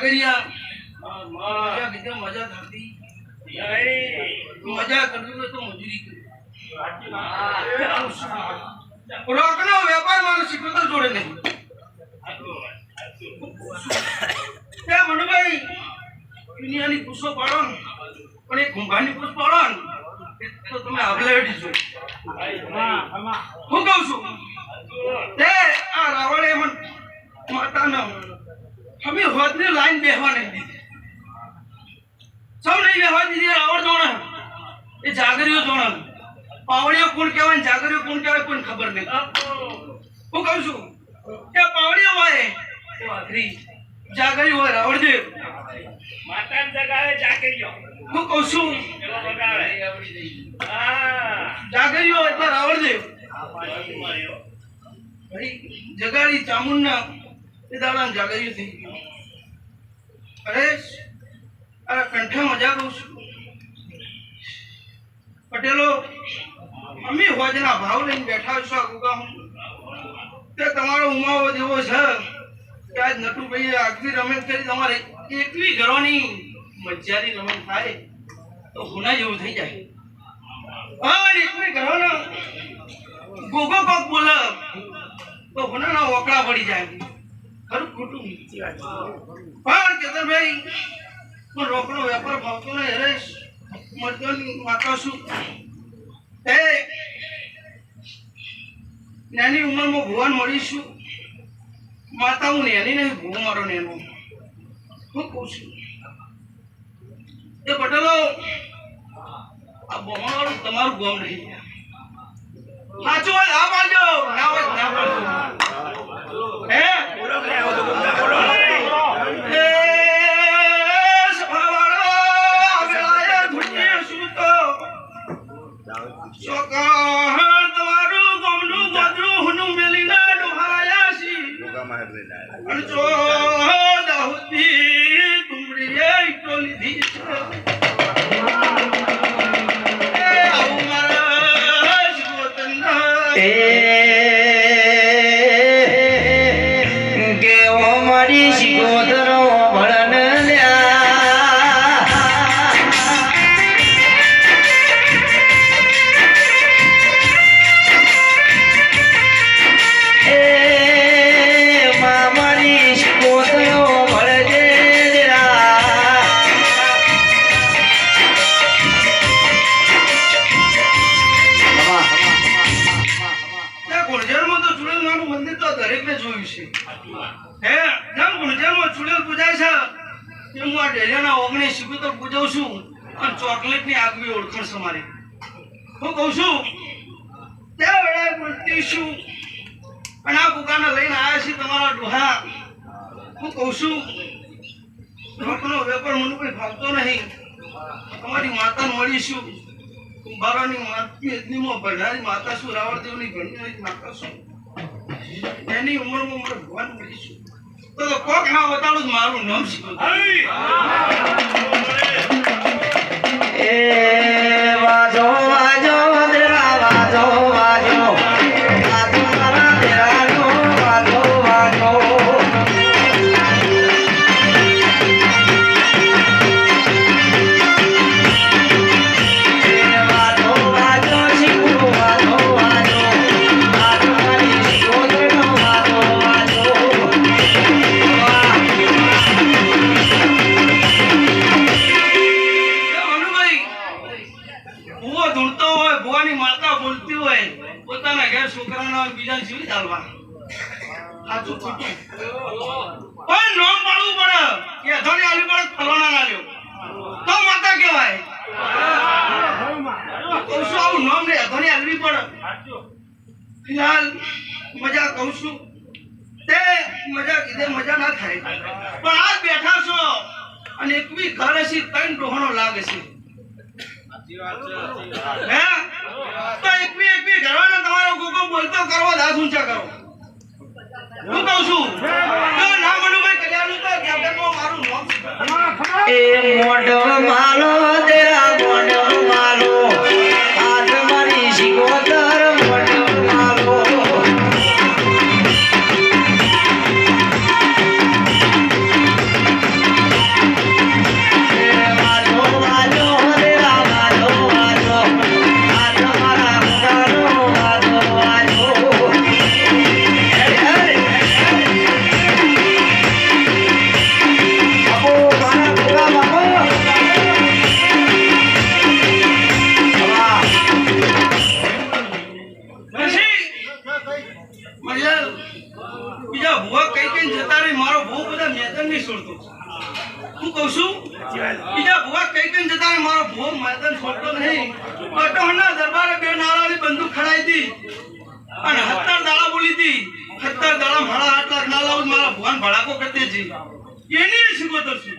જાગરિયા મજા કીધે મજા થતી મજા કરવી હોય તો મજૂરી કરી રોકનો વેપાર મારો શીખવતો જોડે નહીં ત્યાં મનુભાઈ દુનિયાની પૂછો પાડો ને પણ એક ઘૂંઘાની પૂછ પાડો ને તો તમે આગલેડી છો હું કહું છું તે આ રાવણે મને માતાના અમે હોદની લાઈન બેહવા નહીં દીધી સૌ નહીં બેહવા દીધી રાવણ જોણે એ જાગરીઓ જોણે પાવડીઓ કોણ કહેવાય ને જાગરીઓ કોણ કહેવાય કોઈને ખબર નહીં હું કહું છું કે પાવડીઓ હોય એ વાઘરી જાગરી હોય રાવણદેવ માતા જગાવે જાગરીઓ હું કહું છું જાગરીઓ એટલે રાવણદેવ જગાડી ચામુંડના એ દાડા જાગરીઓ થઈ ગયું અરે આ કંઠે મજા કહું છું પટેલો અમે હોજના ભાવ લઈને બેઠા છો ગુગા હું તે તમારો ઉમાવો જેવો છે કે આજ નટુભાઈ આગવી રમત કરી તમારે એકવી ઘરોની મજાની રમત થાય તો હુના જેવું થઈ જાય હા એકવી ઘરોનો ગોગો કોક બોલે તો હુનાના ઓકળા પડી જાય ખરું ખોટું પણ કેતનભાઈ પણ રોકડો વેપાર ભાવતો ને હરેશ મરદોની માતા શું એ નાની ઉંમરમાં ભુવન મળીશું માતા હું નેની નહીં ભૂ મારો નેનો હું કહું છું એ પટેલો આ બોમાવાળું તમારું ગોમ નહીં સાચું હોય આ પાડજો ના હોય ના પાડજો હે ચોકલેટ ની આગવી ઓળખાણ સમારી હું કહું છું ત્યાં વેળાએ બોલતી છું અને આ બુકાને લઈને આવ્યા છે તમારા ડોહા હું કહું છું રોકનો વેપાર મને કોઈ ભાવતો નહીં તમારી માતાને મળીશું કુંભારાની માતની ભંડારી માતા શું રાવણદેવની ભંડારી માતા શું એની ઉંમરમાં મારે ભગવાન મળીશું તો કોક ના બતાડું મારું નામ શીખવું વાજો વાજો દેરા વાજો વાજો વાજો મારા દેરા નો વાજો વાજો વાજો વાજો શીખો વાજો વાજો વાજો મારી શીખો દેનો વાજો વાજો બોલતી હોય પોતાના ઘેર છોકરાના બીજા જીવી ચાલવા સાચું ખોટું પણ નામ પાડવું પડે કે અધોની આલી પડે ફલાણા ના લ્યો તો માતા કહેવાય કહું છું આવું નામ ને અધોની આલવી પડે ફિલહાલ મજા કહું છું તે મજા કીધે મજા ના થાય પણ આજ બેઠા છો અને એકવી ઘર હશે ત્રણ ડોહણો લાગે છે હે તો એકવી ઘરવાનો તમારો ગોગો બોલતો કરો દાસ ઊંચા કરો હું કહું છું તો ના મનુભાઈ કલ્યાણું તો કેપ્ટનમાં મારું નામ એ મોઢો માલો તેરા મોઢો માલો આજ મારી શિકોતર મોઢો માલો મજા બીજા ભૂવા કઈ જતા રહી મારો ભૂ બધા મેદાન નહીં છોડતો હું કહું છું બીજા ભૂવા કઈ જતા રહી મારો ભૂ મેદાન છોડતો નહીં કટોહના દરબારે બે નાળાની બંદૂક ખડાઈ હતી અને 17 દાડા બોલી હતી 17 દાડા મારા 8 લાખ ના લાવું મારા ભુવાન ભડાકો કરતી છે એની શીખવતો છું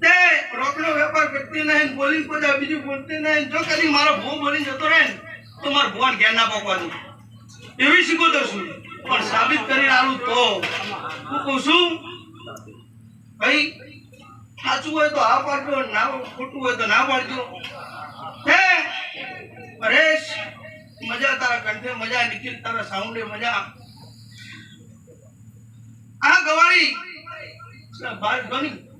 તે રોકડો વેપાર કરતી નહીં બોલિંગ કોઈ બીજું બોલતી નહીં જો કદી મારો ભૂ બોલીને જતો રહે ને તો મારા ભુવાન ઘેર ના પકવાનું એવી શીખવતો છું પણ સાબિત કરી આલું તો હું કહું છું ભાઈ સાચું હોય તો હા પાડજો ના ખોટું હોય તો ના પાડજો હે પરેશ મજા તારા કંઠે મજા નિખિલ તારા સાઉન્ડે મજા આ ગવાળી બાર ગણી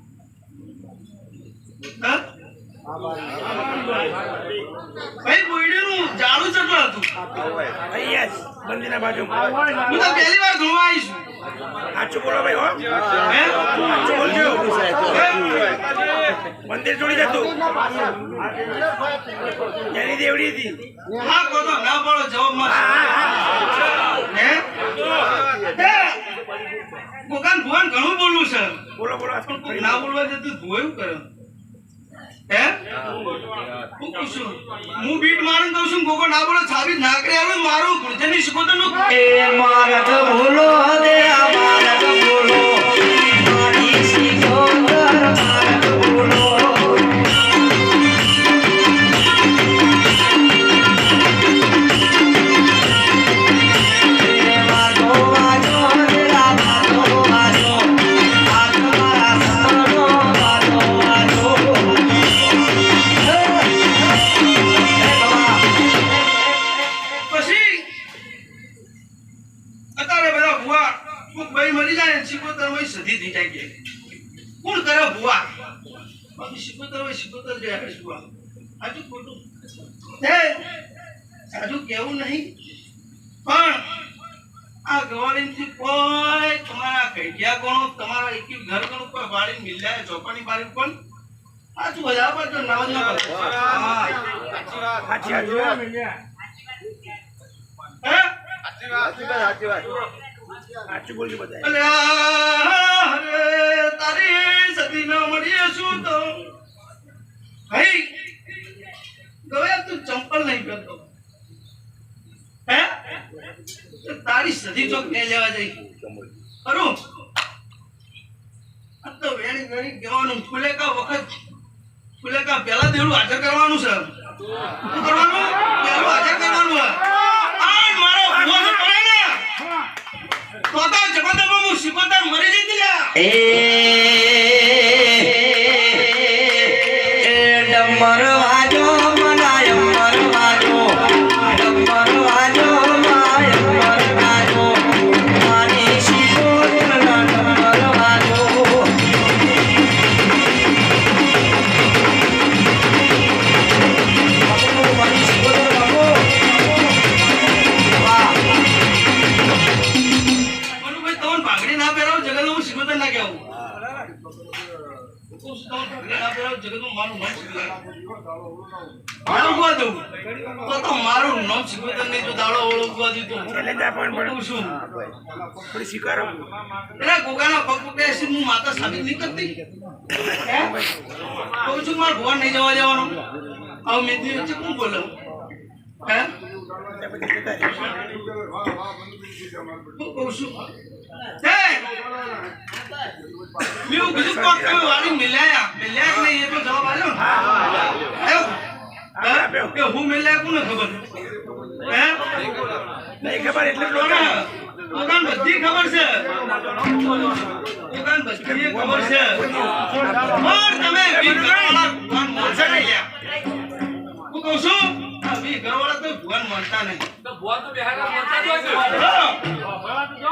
ભાઈ બોયડીનું જાડું ચટલું હતું મંદિરના બાજુ હું તો પહેલી વાર ધોવા આવી છું સાચું બોલો ભાઈ હો હે? સાચું બોલજો મંદિર જોડી જતું એની દેવડી હતી હા કહો તો ના પાડો જવાબમાં હે કોકાન ભુવાન ઘણું બોલવું છે બોલો બોલો પણ ના બોલવા જતું ધોયું કરે હે હું કહું છું હું બીટ મારું કહું છું કોકો ના બોલો સાબિત ના કરે હવે મારું ગુરજની શીખવતો નું એ માર્ગ ભૂલો દે માર્ગ ભૂલો મારી સિકોદર માર્ગ ભૂલો કોણ કરે ભુવા બાકી શીખોતર જાય ભુવા આજુ ખોટું હે સાજુ કેવું નહીં પણ આ ગવાળીથી કોઈ તમારા કૈડિયા કોણો તમારા એક ઘર કોણો કોઈ વાળી મિલ્યા ચોપાની બારી પણ આજુ બધા પર તો નવ ન સાચું બોલજો બધા અરે તારી સતી ન મળીએ શું તો ભાઈ ગયો તું ચંપલ નહીં પહેરતો હે તો તારી સતી ચોક ને લેવા જઈ ખરું આ તો વેણી વેણી કહેવાનું ફુલેકા વખત ફુલેકા પહેલા દેવું હાજર કરવાનું છે શું કરવાનું પહેલું હાજર કરવાનું હોય આ મારો ભૂવો પડે ને તો જગતમાં હું શીખોતર મરી જતી લ્યા એ ડમર વાજો મનાય મર વાજો ડમર વાજો માય મર વાજો મારી સિકોદર ડમર વાજો મારી સિકોદર બાબો વાહ મનુભાઈ તમને ભાગડી ના પહેરાવ જગત હું શીખોતર ના કહેવું મારું નામ શીખોતર નહીં તો દાડો ઓળખવા દીધું શું થોડી સ્વીકારો એના ગોગાના પગ પકડે હું માતા સાબિત નહીં કરતી કહું છું મારા ભગવાન નહીં જવા દેવાનો આવું મેં વચ્ચે કોણ બોલો હે હું કહું છું મેં કીધું કોક તમે વાળી મિલાયા કે નહીં એ તો જવાબ આવ્યો કે હું મિલાયા કોને ખબર હે નહીં ખબર એટલે દુકાન બધી ખબર છે દુકાન બધી ખબર છે પણ તમે ઘરવાળા ભગવાન મોરસા નહીં લ્યા હું કહું છું આ ઘરવાળા તો ભગવાન માનતા નહીં તો ભુવા તો બેહાડા મોટા જ હોય છે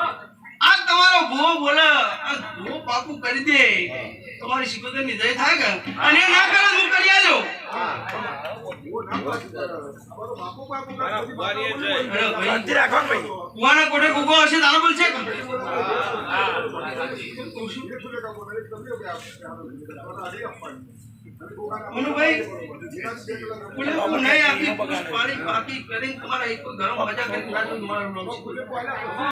આ તમારો ભૂવો બોલે આ ભૂવો પાકું કરી દે તમારી શીખોતર ની જય થાય કે અને ના કરે હું કરી આલ્યો શાંતિ રાખો ભાઈ કુવાના કોઠે ગુગો હશે તારા બોલ છે મનુભાઈ બોલે નહીં આખી પાણી પાકી કરીને તમારા એક ઘરમાં મજા કરી તમારું નામ